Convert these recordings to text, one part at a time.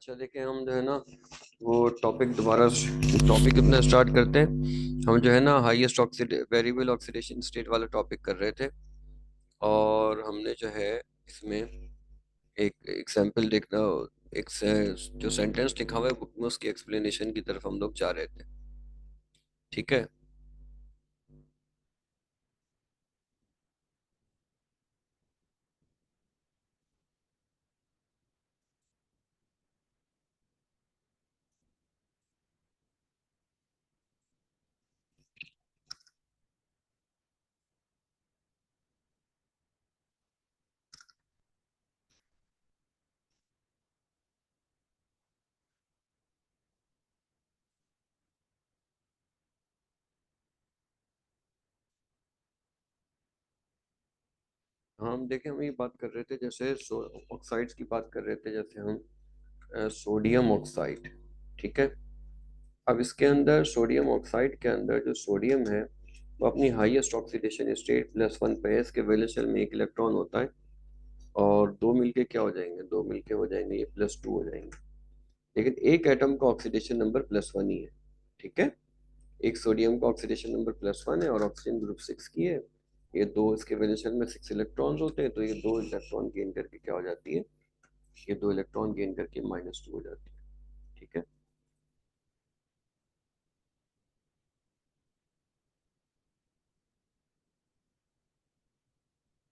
अच्छा देखें, हम जो है ना वो टॉपिक अपना स्टार्ट करते हैं। हम जो है ना हाईएस्ट वेरिएबल ऑक्सीडेशन स्टेट वाला टॉपिक कर रहे थे। और हमने जो है इसमें एक एग्जांपल देखना, जो सेंटेंस लिखा हुआ है बुक में उसकी एक्सप्लेनेशन की तरफ हम लोग जा रहे थे। ठीक है। हम देखें, हम ये बात कर रहे थे जैसे ऑक्साइड्स की बात कर रहे थे, जैसे हम सोडियम ऑक्साइड। ठीक है। अब इसके अंदर सोडियम ऑक्साइड के अंदर जो सोडियम है वो अपनी हाईएस्ट ऑक्सीडेशन स्टेट +1 पे है। इसके वैलेंस शेल में एक इलेक्ट्रॉन होता है और दो मिलके क्या हो जाएंगे, दो मिलके हो जाएंगे ये +2 हो जाएंगे। लेकिन एक एटम का ऑक्सीडेशन नंबर +1 ही है। ठीक है। एक सोडियम का ऑक्सीडेशन नंबर +1 है और ऑक्सीजन ग्रुप 6 की है। ये दो, इसके वैलेंस शेल में 6 इलेक्ट्रॉन्स होते हैं, तो ये दो इलेक्ट्रॉन गेन करके क्या हो जाती है, ये दो इलेक्ट्रॉन गेन करके -2 हो जाती है। ठीक है।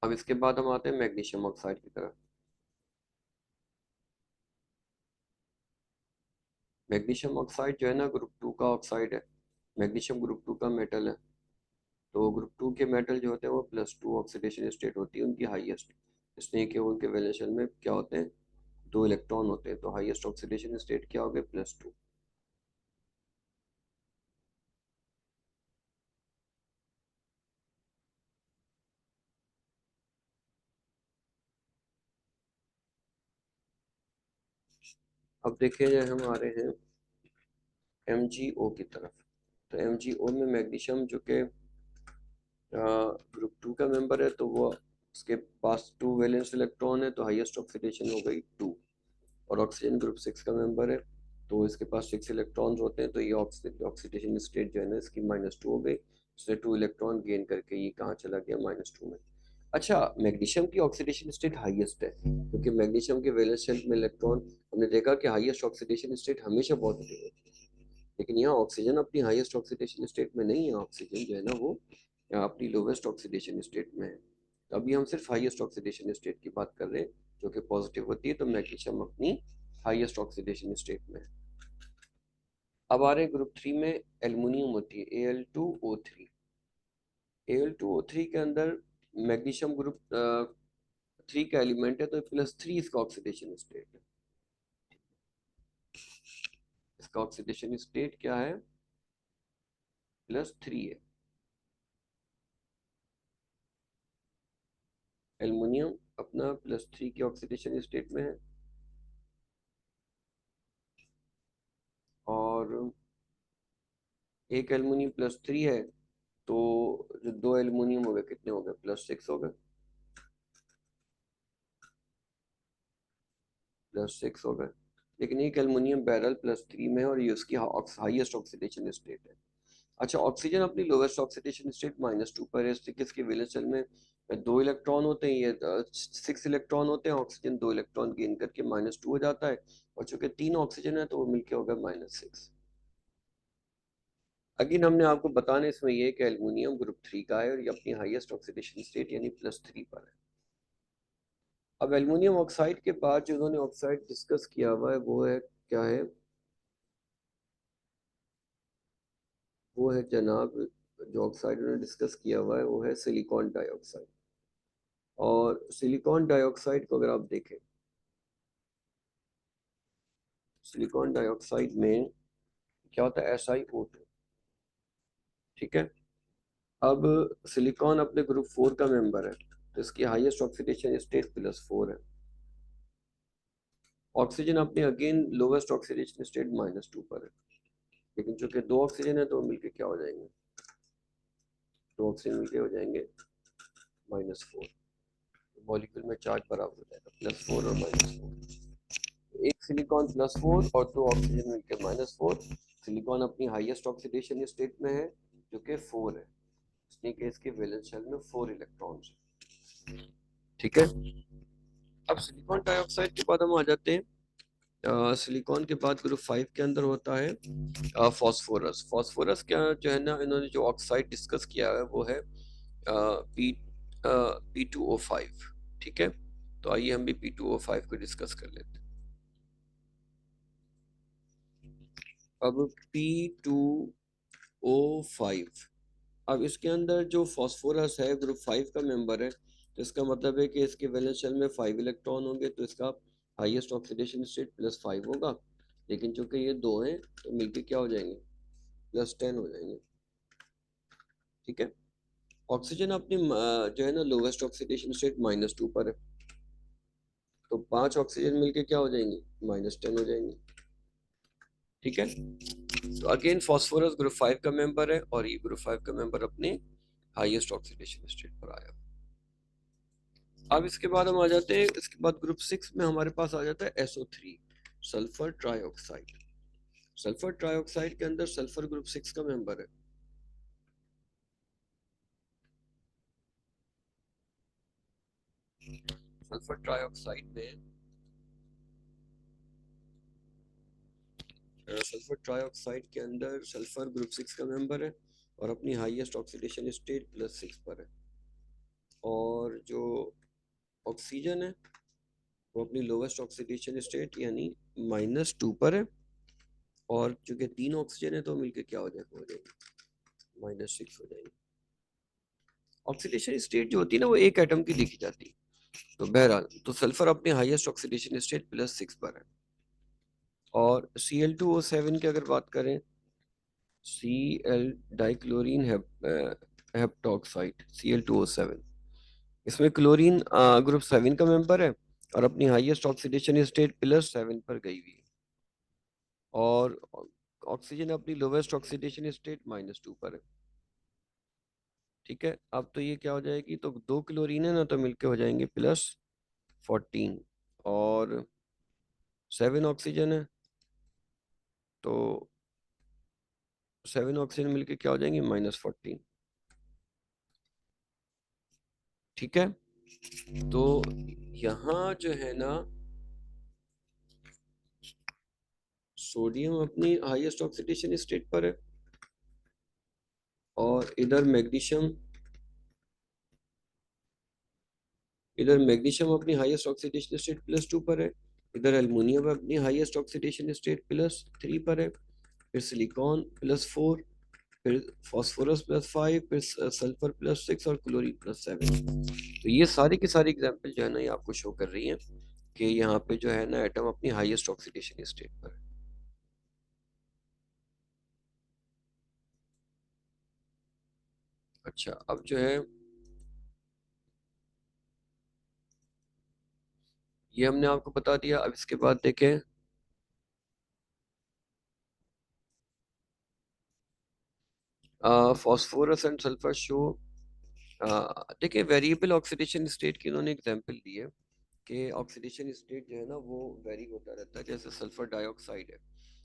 अब इसके बाद हम आते हैं मैग्नीशियम ऑक्साइड की तरफ। मैग्नीशियम ऑक्साइड जो है ना ग्रुप 2 का ऑक्साइड है। मैग्नीशियम ग्रुप 2 का मेटल है। तो ग्रुप 2 के मेटल जो होते हैं वो +2 ऑक्सीडेशन स्टेट होती है उनकी हाईएस्ट। इसलिए कि उनके वैलेंशन में क्या होते हैं, दो इलेक्ट्रॉन होते हैं, तो हाईएस्ट ऑक्सीडेशन स्टेट क्या हो गए, +2। अब देखिए जो हम आ रहे हैं MgO की तरफ। तो MgO में मैग्नीशियम जो कि ग्रुप 2 का मेंबर है, तो वो उसके पास 2 वैलेंस इलेक्ट्रॉन है, तो हाईएस्ट ऑक्सीडेशन हो गई 2। और ऑक्सीजन ग्रुप 6 का मेंबर है, तो इसके पास 6 इलेक्ट्रॉन्स होते हैं, तो ये ऑक्सीडेशन स्टेट जो है ना इसकी -2 हो गई। इसने 2 इलेक्ट्रॉन गेन करके ये कहाँ चला गया, -2 में। अच्छा, मैग्नीशियम की ऑक्सीडेशन स्टेट हाईएस्ट है क्योंकि मैग्नीशियम के वैलेंस शेल में इलेक्ट्रॉन, हमने देखा कि हाईएस्ट ऑक्सीडेशन स्टेट हमेशा पॉजिटिव होती है। लेकिन यहाँ ऑक्सीजन अपनी हाईएस्ट ऑक्सीडेशन स्टेट में नहीं है, ऑक्सीजन जो है ना वो अपनी लोवेस्ट ऑक्सीडेशन स्टेट में है। तो अभी हम सिर्फ हाईएस्ट ऑक्सीडेशन स्टेट की बात कर रहे हैं जो कि पॉजिटिव होती है, तो मैग्नीशियम अपनी हाईएस्ट ऑक्सीडेशन स्टेट में है। अब आ रहे हैं ग्रुप 3 में एल्युमिनियम होती है Al2O3। Al2O3 के अंदर मैग्नीशियम ग्रुप 3 का एलिमेंट है, तो +3 इसका ऑक्सीडेशन स्टेट है। इसका ऑक्सीडेशन स्टेट क्या है, +3 है। एल्युमिनियम अपना +3 की ऑक्सीडेशन स्टेट में है। और एक एल्युमिनियम +3 है, तो जो दो एल्युमिनियम हो गए कितने हो गए, +6 हो गए। +6 हो गए। लेकिन एक एल्युमिनियम बैरल +3 में है और ये उसकी हाईएस्ट ऑक्सीडेशन स्टेट है। अच्छा, ऑक्सीजन अपनी लोवेस्ट ऑक्सीडेशन स्टेट -2 पर है, इसलिए कि इसके वैलेंस शेल में दो इलेक्ट्रॉन होते हैं, ये 6 इलेक्ट्रॉन होते हैं, ऑक्सीजन दो इलेक्ट्रॉन गेन करके -2 हो जाता है। और चूंकि तीन ऑक्सीजन है तो वो मिलके हो गया -6। अगेन हमने आपको बताना इसमें ये कि एल्युमिनियम ग्रुप 3 का है और ये अपनी हाईएस्ट ऑक्सीडेशन स्टेट यानी +3 पर है। अब एल्युमिनियम ऑक्साइड के बाद जो उन्होंने ऑक्साइड डिस्कस किया हुआ है वो है क्या है, वो है जनाब, जो ऑक्साइड उन्होंने डिस्कस किया हुआ है वो है सिलिकॉन डाइऑक्साइड। और सिलिकॉन डाइऑक्साइड को अगर आप देखें, सिलिकॉन डाइऑक्साइड में क्या होता है, SiO2। ठीक है। अब सिलिकॉन अपने ग्रुप 4 का मेंबर है, तो इसकी हाईएस्ट ऑक्सीडेशन स्टेट +4 है। ऑक्सीजन अपने अगेन लोवेस्ट ऑक्सीडेशन स्टेट -2 पर है। लेकिन चूंकि दो ऑक्सीजन है तो मिलके क्या हो जाएंगे, दो ऑक्सीजन मिलके हो जाएंगे -4। मॉलिक्यूल में चार्ज बराबर हो जाएगा, +4 और -4। एक सिलिकॉन +4 और 2 ऑक्सीजन मिलकर -4। सिलिकॉन अपनी हाईएस्ट ऑक्सीडेशन स्टेट में है जो कि 4 है, इसलिए कि इसके वैलेंस शेल में 4 इलेक्ट्रॉन्स हैं। ठीक है, अब सिलिकॉन डाइऑक्साइड के बाद हम आ जाते हैं सिलिकॉन के बाद ग्रुप 5 के अंदर होता है फास्फोरस। फास्फोरस क्या जो है ना, इन्होंने जो ऑक्साइड डिस्कस किया है वो है पी P2O5। ठीक है, तो आइए हम भी P2O5 को डिस्कस कर लेते हैं। अब P2O5, अब इसके अंदर जो फास्फोरस है ग्रुप 5 का मेंबर है, तो इसका मतलब है कि इसके वैलेंस शेल में 5 इलेक्ट्रॉन होंगे, तो इसका हाईएस्ट ऑक्सीडेशन स्टेट +5 होगा। लेकिन चूंकि ये दो हैं तो मिलके क्या हो जाएंगे, +10 हो जाएंगे। ठीक है, ऑक्सीजन अपनी जो है ना लोवेस्ट ऑक्सीडेशन स्टेट -2 पर है, तो 5 ऑक्सीजन मिलके क्या हो जाएंगी, -10 हो जाएंगी। ठीक है, तो अगेन फास्फोरस ग्रुप 5 का मेंबर है और ये ग्रुप 5 का मेंबर अपने हाईएस्ट ऑक्सीडेशन स्टेट पर आया। अब इसके बाद हम आ जाते हैं, इसके बाद ग्रुप 6 में हमारे पास आ जाता है SO3, sulphur trioxide. Sulphur trioxide के अंदर सल्फर ग्रुप 6 का मेंबर है। सल्फर ट्राइऑक्साइड में सल्फर ट्राइऑक्साइड के अंदर सल्फर ग्रुप 6 का मेंबर है और अपनी हाईएस्ट ऑक्सीडेशन स्टेट +6 पर है। और जो ऑक्सीजन है वो अपनी लोवेस्ट ऑक्सीडेशन स्टेट यानी -2 पर है, और चूंकि 3 ऑक्सीजन है तो मिलके क्या हो जाएगा, -6 हो जाएगी। ऑक्सीडेशन स्टेट जो होती है ना वो एक एटम की लिखी जाती है। तो बहरहाल तो सल्फर अपने हाईएस्ट ऑक्सीडेशन स्टेट +6 पर है। और Cl2O7 की अगर बात करें, Cl डाइक्लोरीन हेप्टॉक्साइड Cl2O7, इसमें क्लोरीन ग्रुप 7 का मेंबर है और अपनी हाईएस्ट ऑक्सीडेशन स्टेट +7 पर गई हुई है। और ऑक्सीजन अपनी लोवेस्ट ऑक्सीडेशन स्टेट -2 पर है। ठीक है, अब तो ये क्या हो जाएगी, तो 2 क्लोरीन है ना तो मिलके हो जाएंगे +14, और 7 ऑक्सीजन है तो 7 ऑक्सीजन मिलके क्या हो जाएंगे, -14। ठीक है, तो यहाँ जो है ना सोडियम अपनी हाईएस्ट ऑक्सीडेशन स्टेट पर है, और इधर मैग्नीशियम अपनी हाईएस्ट ऑक्सीडेशन स्टेट +2 पर है, इधर एल्युमिनियम अपनी हाईएस्ट ऑक्सीडेशन स्टेट +3 पर है, फिर सिलिकॉन +4, फिर फास्फोरस +5, फिर सल्फर +6 और क्लोरीन +7। तो ये सारी की सारी एग्जाम्पल जो है ना ये आपको शो कर रही है कि यहाँ पे जो है ना एटम अपनी हाईएस्ट ऑक्सीडेशन स्टेट पर है। अच्छा, अब जो है ये हमने आपको बता दिया। अब इसके बाद देखें, फास्फोरस एंड सल्फर शो, देखिए वेरिएबल ऑक्सीडेशन स्टेट की इन्होंने एग्जांपल दी है कि ऑक्सीडेशन स्टेट जो है ना वो वेरी होता रहता है। जैसे सल्फर डाइऑक्साइड है,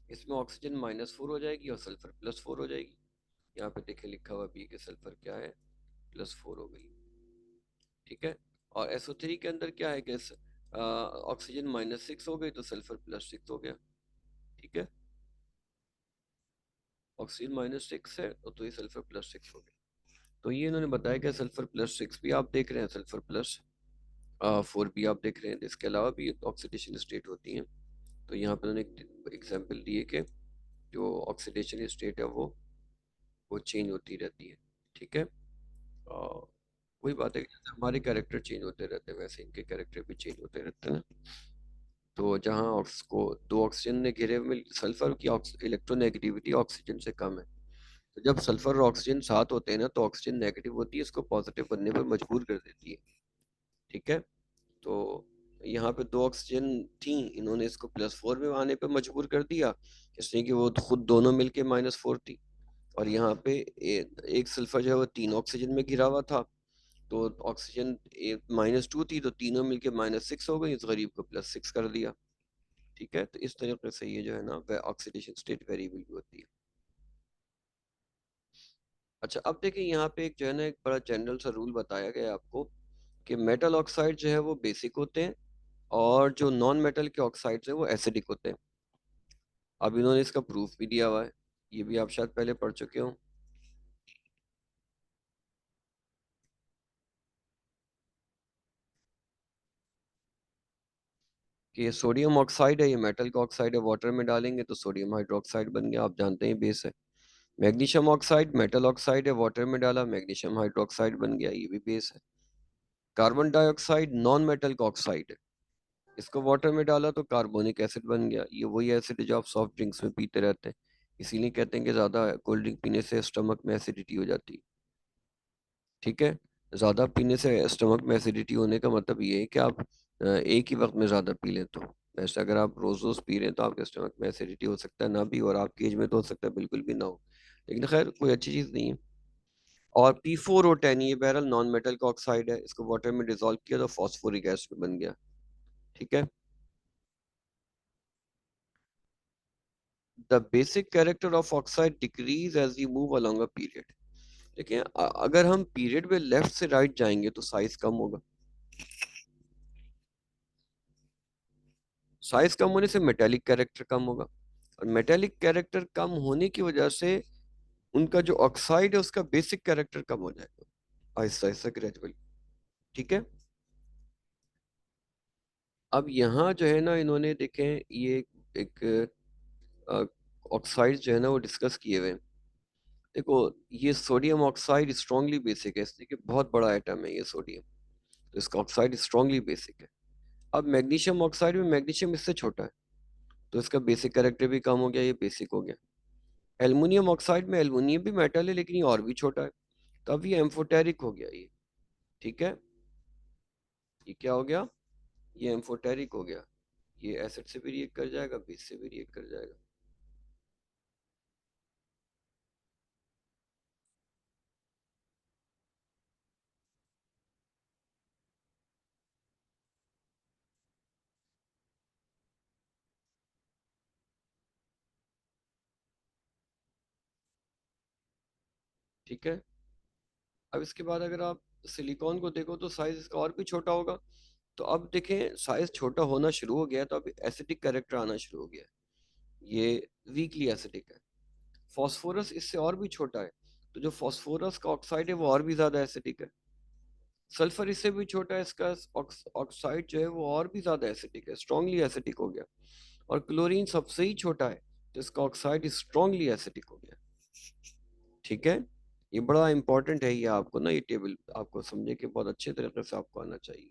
इसमें ऑक्सीजन -4 हो जाएगी और सल्फर +4 हो जाएगी। यहाँ पे देखे लिखा हुआ भी है कि सल्फर क्या है, +4 हो गई। ठीक है, और SO3 के अंदर क्या है कि ऑक्सीजन -6 हो गई तो सल्फर +6 हो गया। ठीक है, ऑक्सीजन -6 है तो ये सल्फर +6 हो गया। तो ये इन्होंने बताया कि सल्फर +6 भी आप देख रहे हैं, सल्फर +4 भी आप देख रहे हैं, इसके अलावा भी ऑक्सीडेशन स्टेट होती हैं। तो यहाँ पर उन्होंने एग्जाम्पल दिए कि जो ऑक्सीडेशन स्टेट है वो चेंज होती रहती है। ठीक है, और वही बात है कि जैसे हमारे कैरेक्टर चेंज होते रहते हैं वैसे इनके कैरेक्टर भी चेंज होते रहते हैं ना। तो जहाँ को 2 ऑक्सीजन ने घेरे हुए में सल्फर की इलेक्ट्रोनेगेटिविटी ऑक्सीजन से कम है, तो जब सल्फर और ऑक्सीजन साथ होते हैं ना तो ऑक्सीजन नेगेटिव होती है, इसको पॉजिटिव बनने पर मजबूर कर देती है। ठीक है, तो यहाँ पे 2 ऑक्सीजन थी, इन्होंने इसको +4 में आने पे मजबूर कर दिया, इसलिए कि वो खुद दोनों मिलके -4 थी। और यहाँ पे एक सल्फर जो है वो 3 ऑक्सीजन में घिरा हुआ था, तो ऑक्सीजन -2 थी तो तीनों मिलके -6 हो गई, इस गरीब को +6 कर दिया। ठीक है, तो इस तरीके से ये जो है ना वह ऑक्सीडेशन स्टेट वेरिएबल भी होती है। अच्छा, अब देखिए यहाँ पे एक जो है ना एक बड़ा जनरल सा रूल बताया गया है आपको कि मेटल ऑक्साइड जो है वो बेसिक होते हैं और जो नॉन मेटल के ऑक्साइड्स हैं वो एसिडिक होते हैं। अब इन्होंने इसका प्रूफ भी दिया हुआ है, ये भी आप शायद पहले पढ़ चुके हो कि ये सोडियम ऑक्साइड है, ये मेटल का ऑक्साइड है, वाटर में डालेंगे तो सोडियम हाइड्रोक्साइड बन गया, आप जानते हैं बेस है। मैग्नीशियम ऑक्साइड मेटल ऑक्साइड है, वाटर में डाला मैग्नीशियम हाइड्रोक्साइड बन गया, ये भी बेस है। कार्बन डाइऑक्साइड नॉन मेटल का ऑक्साइड है, इसको वाटर में डाला तो कार्बोनिक एसिड बन गया, ये वही एसिड है जो आप सॉफ्ट ड्रिंक्स में पीते रहते हैं, इसीलिए कहते हैं कि ज़्यादा कोल्ड ड्रिंक पीने से स्टमक में एसिडिटी हो जाती है। ठीक है, ज़्यादा पीने से स्टमक में एसिडिटी होने का मतलब ये है कि आप एक ही वक्त में ज़्यादा पी लें। तो वैसे अगर आप रोज़ रोज़ पी रहे हैं तो आपके स्टमक में एसिडिटी हो सकता है ना भी, और आपकी एज में तो हो सकता है बिल्कुल भी ना हो, लेकिन खैर कोई अच्छी चीज़ नहीं है। और P4O10 ये बहरहाल नॉन मेटल का ऑक्साइड है, इसको वाटर में डिजोल्व किया तो फॉस्फोरिक एसिड बन गया। ठीक है, the basic character of oxide decrease as you move along a period. देखिए अगर हम पीरियड में लेफ्ट से राइट जाएंगे तो साइज कम होगा, साइज कम होने से मेटेलिक कैरेक्टर कम होगा, और मेटेलिक कैरेक्टर कम होने की वजह से उनका जो ऑक्साइड है उसका बेसिक कैरेक्टर कम हो जाएगा, आहिस्ता आहिस्ता ग्रेजुअली। ठीक है, अब यहाँ जो है ना इन्होंने देखें ये एक ऑक्साइड जो है ना वो डिस्कस किए हुए हैं। देखो ये सोडियम ऑक्साइड स्ट्रांगली बेसिक है, इसलिए कि बहुत बड़ा एटम है ये सोडियम, तो इसका ऑक्साइड स्ट्रांगली बेसिक है। अब मैग्नीशियम ऑक्साइड में मैग्नीशियम इससे छोटा है, तो इसका बेसिक कैरेक्टर भी कम हो गया, ये बेसिक हो गया। एल्युमिनियम ऑक्साइड में एल्युमिनियम भी मेटल है लेकिन ये और भी छोटा है, तो अब ये एम्फोटेरिक हो गया ये। ठीक है, ये क्या हो गया, ये एम्फोटेरिक हो गया, ये एसिड से भी रिएक्ट कर जाएगा, बेस से भी रिएक्ट कर जाएगा। ठीक है, अब इसके बाद अगर आप सिलिकॉन को देखो तो साइज इसका और भी छोटा होगा, तो अब देखें साइज छोटा होना शुरू हो गया तो अब एसिडिक कैरेक्टर आना शुरू हो गया है, ये वीकली एसिडिक है। फॉस्फोरस इससे और भी छोटा है, तो जो फॉस्फोरस का ऑक्साइड है वो और भी ज्यादा एसिडिक है। सल्फर इससे भी छोटा है, इसका ऑक्साइड जो है वो और भी ज्यादा एसिडिक है, स्ट्रांगली एसिडिक हो गया। और क्लोरीन सबसे ही छोटा है, तो इसका ऑक्साइड स्ट्रांगली एसिडिक हो गया। ठीक है, ये बड़ा इंपॉर्टेंट है, ये आपको ना ये टेबल आपको समझे कि बहुत अच्छे तरीके से आपको आना चाहिए।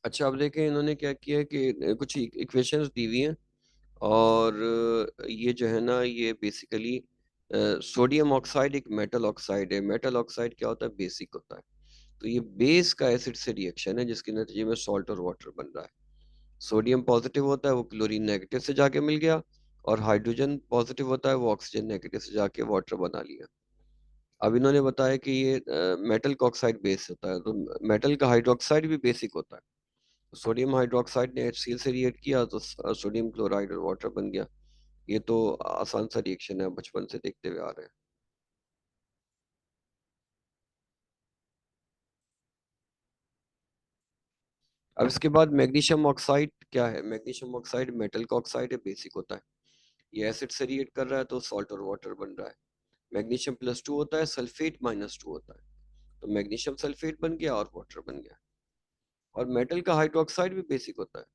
अच्छा, अब देखें इन्होंने क्या किया है कि कुछ इक्वेशंस दी हुई हैं, और ये जो है ना ये बेसिकली सोडियम ऑक्साइड एक मेटल ऑक्साइड है। मेटल ऑक्साइड क्या होता है, बेसिक होता है, तो ये बेस का एसिड से रिएक्शन है जिसके नतीजे में सॉल्ट और वाटर बन रहा है। सोडियम पॉजिटिव होता है वो क्लोरीन नेगेटिव से जाके मिल गया, और हाइड्रोजन पॉजिटिव होता है वो ऑक्सीजन नेगेटिव से जाके वाटर बना लिया। अब इन्होंने बताया कि ये मेटल का ऑक्साइड बेस होता है, तो मेटल का हाइड्रोक्साइड भी बेसिक होता है। सोडियम हाइड्रोक्साइड ने HCl से रिएक्ट किया तो सोडियम क्लोराइड और वाटर बन गया। ये तो आसान सा रिएक्शन है, बचपन से देखते हुए आ रहे हैं। अब इसके बाद मैग्नीशियम ऑक्साइड क्या है, मैग्नीशियम ऑक्साइड मेटल का ऑक्साइड है, बेसिक होता है, ये एसिड से रिएक्ट कर रहा है तो सॉल्ट और वाटर बन रहा है। मैग्नीशियम +2 होता है, सल्फेट -2 होता है, तो मैग्नीशियम सल्फेट बन गया और वाटर बन गया। और मेटल का हाइड्रोक्साइड भी बेसिक होता है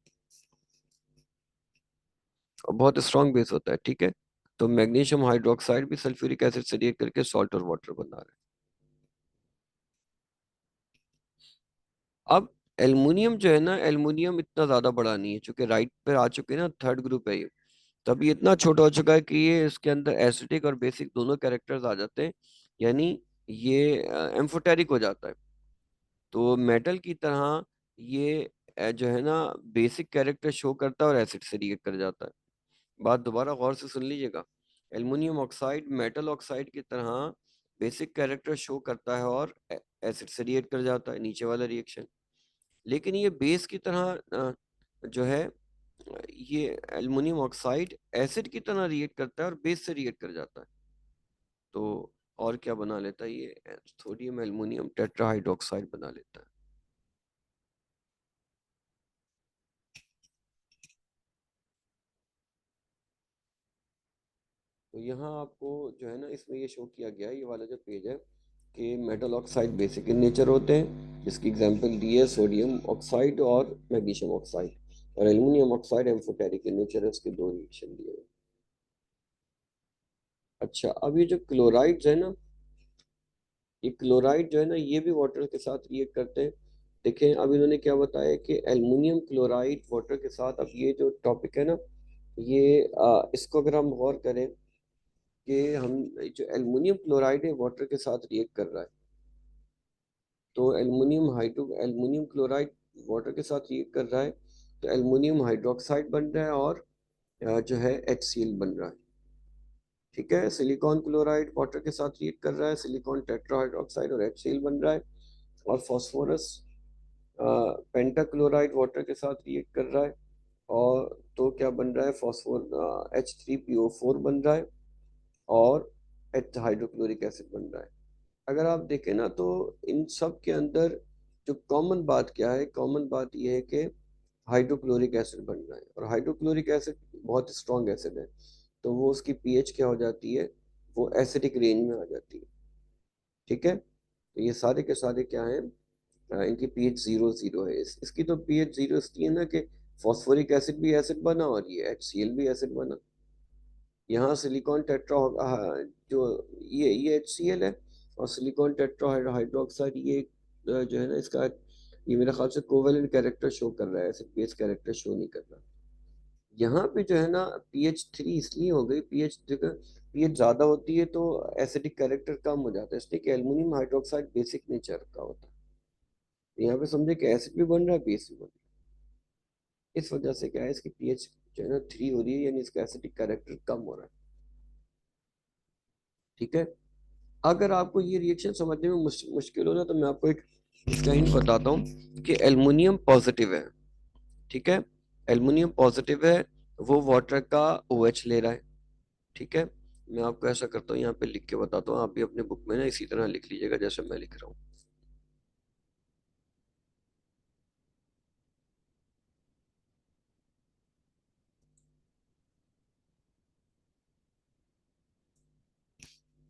और बहुत स्ट्रॉन्ग बेस होता है। ठीक है, तो मैग्नीशियम हाइड्रोक्साइड भी सल्फ्यूरिक एसिड से रिएक्ट करके सॉल्ट और वाटर बना रहा है। अब एल्युमिनियम जो है ना, एल्युमिनियम इतना ज्यादा बड़ा नहीं है, चूंकि राइट पे आ चुके हैं ना, थर्ड ग्रुप है ये, तब ये इतना छोटा हो चुका है कि ये इसके अंदर एसिडिक और बेसिक दोनों कैरेक्टर्स आ जाते हैं, यानी ये एम्फोटेरिक हो जाता है। तो मेटल की तरह ये जो है ना बेसिक कैरेक्टर शो करता है और एसिड से रिएक्ट कर जाता है। बात दोबारा गौर से सुन लीजिएगा। एल्युमिनियम ऑक्साइड मेटल ऑक्साइड की तरह बेसिक कैरेक्टर शो करता है और एसिड से रिएक्ट कर जाता है, नीचे वाला रिएक्शन। लेकिन ये बेस की तरह जो है ये एल्युमिनियम ऑक्साइड एसिड की तरह रिएक्ट करता है और बेस से रिएक्ट कर जाता है। तो और क्या बना लेता है ये, सोडियम एल्युमिनियम टेट्राहाइड्रोक्साइड बना लेता है। तो यहाँ आपको जो है ना इसमें ये शो किया गया है, ये वाला जो पेज है, कि metal oxide basic in nature होते हैं, जिसकी एग्जांपल दी है सोडियम ऑक्साइड और मैग्नीशियम ऑक्साइड, और aluminium oxide amphoteric in nature है, उसके दो रिएक्शन दिए हुए। अच्छा, अब ये जो क्लोराइड्स है ना, ये क्लोराइड जो है ना ये भी वाटर के साथ रिएक्ट करते हैं। देखें अब इन्होंने क्या बताया कि एल्युमिनियम क्लोराइड वाटर के साथ, अब ये जो टॉपिक है ना, ये इसको अगर हम गौर करें कि हम जो एल्युमिनियम क्लोराइड है वाटर के साथ रिएक्ट कर रहा है, तो एल्युमिनियम क्लोराइड वाटर के साथ रिएक्ट कर रहा है, तो एल्युमिनियम हाइड्रोक्साइड बन रहा है और जो है HCl बन रहा है। ठीक है, सिलिकॉन क्लोराइड वाटर के साथ रिएक्ट कर रहा है, सिलिकॉन टेट्राहाइड्रोक्साइड और HCl बन रहा है। और फॉस्फोरस पेंटाक्लोराइड वाटर के साथ रिएक्ट कर रहा है, और तो क्या बन रहा है, फॉस्फोर H3PO4 बन रहा है, और एच हाइड्रोक्लोरिक एसिड बन रहा है। अगर आप देखें ना तो इन सब के अंदर जो कॉमन बात क्या है, कॉमन बात यह है कि हाइड्रोक्लोरिक एसिड बन रहा है, और हाइड्रोक्लोरिक एसिड बहुत स्ट्रॉन्ग एसिड है, तो वो उसकी पीएच क्या हो जाती है, वो एसिडिक रेंज में आ जाती है। ठीक है, तो ये सारे के सारे क्या हैं, इनकी पीएच 0 0 है। इसकी तो पीएच 0 इसलिए ना कि फॉस्फोरिक एसिड भी एसिड बना और ये HCl भी एसिड बना। यहाँ सिलिकॉन टेट्रा जो ये HCl है, और सिलिकॉन टेट्रा हाइड्रोक्साइड ये जो है ना इसका, ये मेरे ख्याल से कोवेलेंट कैरेक्टर शो कर रहा है, ऐसे बेस कैरेक्टर शो नहीं कर रहा। यहाँ पे जो है ना pH 3 इसलिए हो गई, पीएच ज्यादा होती है तो एसिडिक कैरेक्टर कम हो जाता है, इसलिए कि एल्युमिनियम हाइड्रोक्साइड बेसिक नेचर का होता है। यहाँ पे समझे कि एसिड भी बन रहा है, बेस भी बन रहा है। इस वजह से क्या है, इसकी पीएच जो है ना 3 हो रही है, यानी इसका एसिडिक कैरेक्टर कम हो रहा है। ठीक है, अगर आपको ये रिएक्शन समझने में मुश्किल हो ना, तो मैं आपको एक इसका हिंट बताता हूँ कि एल्युमिनियम पॉजिटिव है। ठीक है, एल्युमिनियम पॉजिटिव है, वो वाटर का OH ले रहा है। ठीक है, मैं आपको ऐसा करता हूँ, यहाँ पे लिख के बताता हूँ, आप भी अपने बुक में ना इसी तरह लिख लीजिएगा जैसे मैं लिख रहा हूँ।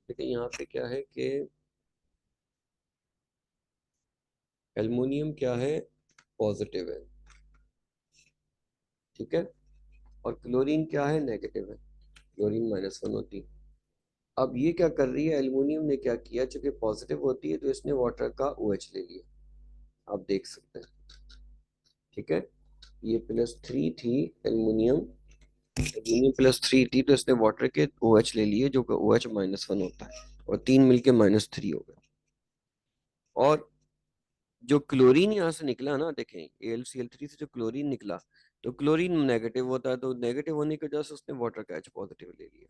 देखिए यहाँ पे क्या है कि एल्युमिनियम क्या है, पॉजिटिव है। ठीक है, और क्लोरीन क्या है, नेगेटिव है, क्लोरीन -1 होती है। अब ये क्या कर रही है, एल्युमिनियम ने क्या किया, चूंकि पॉजिटिव होती है तो इसने वाटर का OH ले लिया, आप देख सकते हैं। ठीक है, ये +3 थी एल्युमिनियम, एल्युमिनियम +3 थी, तो इसने वाटर के OH ले लिए जो कि OH-1 होता है, और तीन मिलके -3 हो गए। और जो क्लोरीन यहाँ से निकला ना, देखें AlCl3 से जो क्लोरीन निकला, तो क्लोरीन नेगेटिव होता है, तो नेगेटिव होने की वजह से उसने वाटर का H पॉजिटिव ले लिया।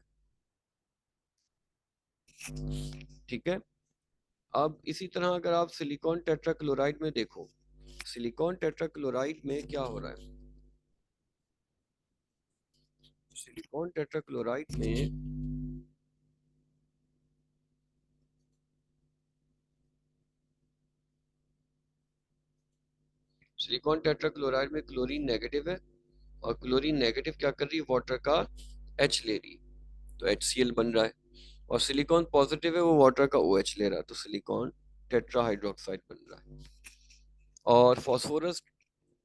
ठीक है, अब इसी तरह अगर आप सिलिकॉन टेट्राक्लोराइड में देखो, सिलिकॉन टेट्राक्लोराइड में क्या हो रहा है, सिलिकॉन टेट्राक्लोराइड में सिलिकॉन टेट्राक्लोराइड में क्लोरीन नेगेटिव है, और क्लोरीन नेगेटिव क्या कर रही है, वाटर का H ले रही है, तो HCl बन रहा है। और सिलिकॉन पॉजिटिव है, वो वाटर का OH ले रहा है, तो सिलिकॉन टेट्राहाइड्रोक्साइड बन रहा है। और फॉस्फोरस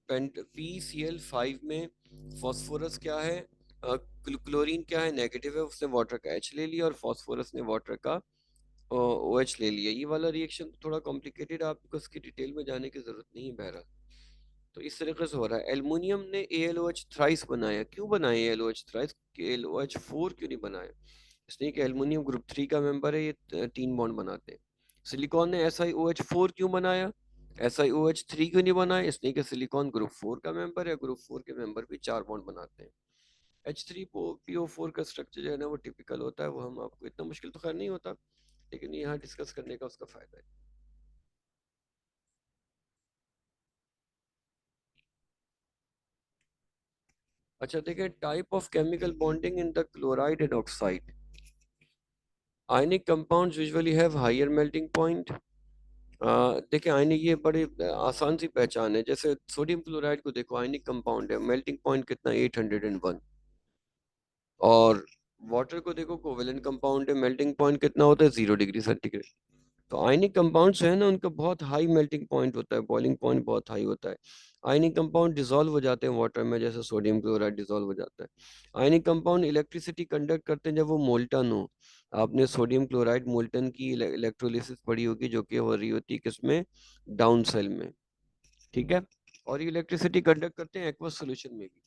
PCl5 में फॉस्फोरस क्या है, क्लोरीन क्या है, नेगेटिव है, उसने वाटर का H ले लिया, और फॉस्फोरस ने वाटर का OH ले लिया। ये वाला रिएक्शन थोड़ा कॉम्प्लिकेटेड, आपको इसकी डिटेल में जाने की जरूरत नहीं है बहरहाल। तो इस तरीके से हो रहा है। एल्युमिनियम ने AlOH थ्राइस बनाया, क्यों बनाया AlOH थ्राइस, AlOH4 क्यों नहीं बनाया, इसलिए कि एल्युमिनियम ग्रुप 3 का मेंबर है, ये 3 बॉन्ड बनाते हैं। सिलिकॉन ने SiOH4 क्यों बनाया, SiOH3 क्यों नहीं बनाया, इसलिए कि सिलिकॉन ग्रुप 4 का मेंबर है, ग्रुप 4 के मेंबर भी 4 बॉन्ड बनाते हैं। H3PO4 का स्ट्रक्चर जो है ना वो टिपिकल होता है, वो हम आपको इतना मुश्किल तो खैर नहीं होता, लेकिन यहाँ डिस्कस करने का उसका फायदा है। अच्छा देखिए, type of chemical bonding in the chloride and oxide. Ionic compounds usually have higher melting point. देखिए आयनिक, ये बड़ी आसान सी पहचान है। जैसे सोडियम क्लोराइड को देखो, आयनिक कंपाउंड है, मेल्टिंग पॉइंट कितना 801। और वाटर को देखो, कोवेलेंट कंपाउंड है, मेल्टिंग पॉइंट कितना होता है 0 डिग्री सेंटीग्रेड। तो आयनिक कंपाउंड जो है ना उनका बहुत हाई मेल्टिंग पॉइंट होता है, बॉइलिंग पॉइंट बहुत हाई होता है। आयनिक कंपाउंड डिसॉल्व हो जाते हैं वाटर में, जैसे सोडियम क्लोराइड डिसॉल्व हो जाता है। आयनिक कंपाउंड इलेक्ट्रिसिटी कंडक्ट करते हैं जब वो मोल्टन हो। आपने सोडियम क्लोराइड मोल्टन की इलेक्ट्रोलिसिस पढ़ी होगी, जो कि हो रही होती है किसमें, डाउन सेल में, ठीक है। और ये इलेक्ट्रिसिटी कंडक्ट करते हैं एक्वस सोल्यूशन में भी।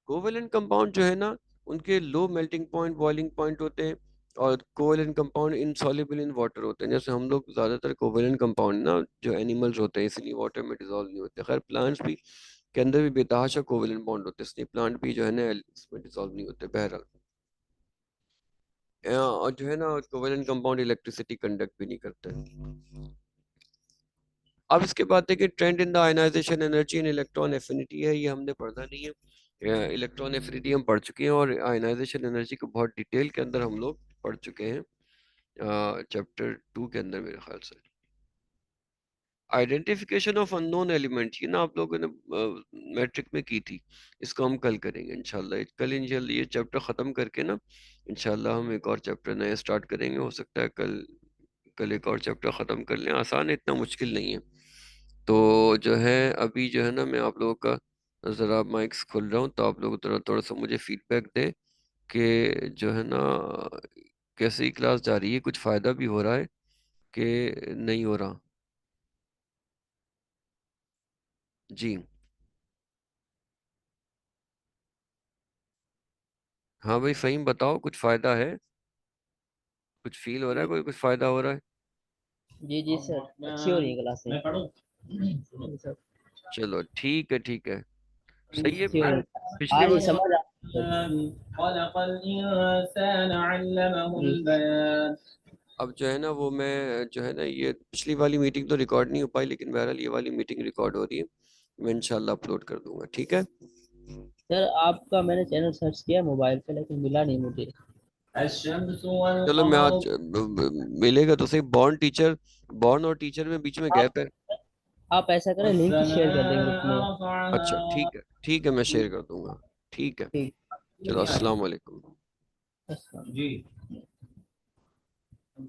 कोवेलेंट कंपाउंड जो है ना, उनके low melting point, boiling point होते हैं। और covalent compound insoluble in water होते हैं। जैसे हम लोग ज्यादातर कोवेलेंट कंपाउंड ना जो एनिमल्स होते हैं, इसलिए वाटर में डिजोल्व नहीं होते। खैर प्लांट्स भी के अंदर भी बेतहाशा कोवेलेंट बॉन्ड होते हैं, इसलिए प्लांट भी जो है ना इसमें डिजोल्व नहीं होते। बहरहाल और जो है ना कोवेलेंट कंपाउंड इलेक्ट्रिसिटी कंडक्ट भी नहीं करते। अब इसके बाद देखिए, trend in the ionization energy and electron affinity है, ये हमने पढ़ना नहीं है। इलेक्ट्रॉन एफिनिटी हम पढ़ चुके हैं, और आयनाइजेशन एनर्जी को बहुत डिटेल के अंदर हम लोग पढ़ चुके हैं चैप्टर 2 के अंदर मेरे ख्याल से। आइडेंटिफिकेशन ऑफ अननोन एलिमेंट, ये ना आप लोगों ने मैट्रिक में की थी, इसको हम कल करेंगे इंशाल्लाह। कल इंशाल्लाह ये चैप्टर ख़त्म करके ना इंशाल्लाह हम एक और चैप्टर नया स्टार्ट करेंगे। हो सकता है कल कल एक और चैप्टर ख़त्म कर लें, आसान है, इतना मुश्किल नहीं है। तो जो है अभी जो है ना मैं आप लोगों का ज़रा माइक्स खोल रहा हूँ, तो आप लोग थोड़ा थोड़ा सा मुझे फीडबैक दें कि जो है ना कैसी क्लास जा रही है, कुछ फ़ायदा भी हो रहा है कि नहीं हो रहा। जी हाँ भाई फ़हीम, बताओ कुछ फ़ायदा है, कुछ फील हो रहा है, कोई कुछ फ़ायदा हो रहा है। जी जी सर, अच्छी हो रही है क्लासें। मैं पढ़ूं? जी सर, चलो ठीक है, ठीक है, सही है। अच्छी हो रही है। पिछली हाँ जी, बार समझ आ खलक़ल इंसान अल्लमहुल बयान। अब जो है ना वो मैं जो है ना ये पिछली वाली मीटिंग तो रिकॉर्ड नहीं हो पाई, लेकिन बहरहाल ये वाली मीटिंग रिकॉर्ड हो रही है, मैं इंशाल्लाह अपलोड कर दूंगा, ठीक है। सर आपका मैंने चैनल सर्च किया मोबाइल पे, लेकिन मिला नहीं मुझे। अश्शम्सु वल चलो मैं कमर। आज मिलेगा तो सही। बॉर्न टीचर, बॉर्न और टीचर में बीच में आप गैप है। आप ऐसा करें, लिंक शेयर कर दें ग्रुप अच्छा में। ठीक है, ठीक है, मैं शेयर कर दूंगा, ठीक है। ठीक। चलो अस्सलाम वालेकुम। अच्छा जी।